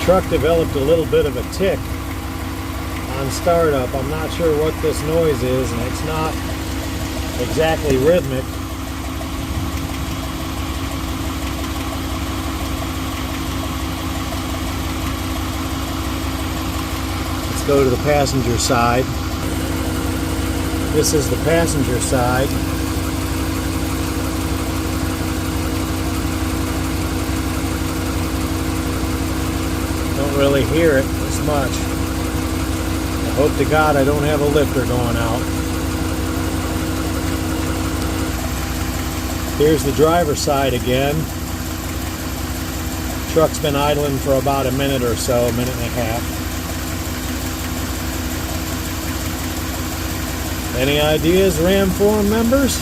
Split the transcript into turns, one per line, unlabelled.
Truck developed a little bit of a tick on startup. I'm not sure what this noise is, and it's not exactly rhythmic. Let's go to the passenger side. This is the passenger side. Don't really hear it as much. I hope to God I don't have a lifter going out. Here's the driver's side again. Truck's been idling for about a minute or so, a minute and a half. Any ideas, Ram Forum members?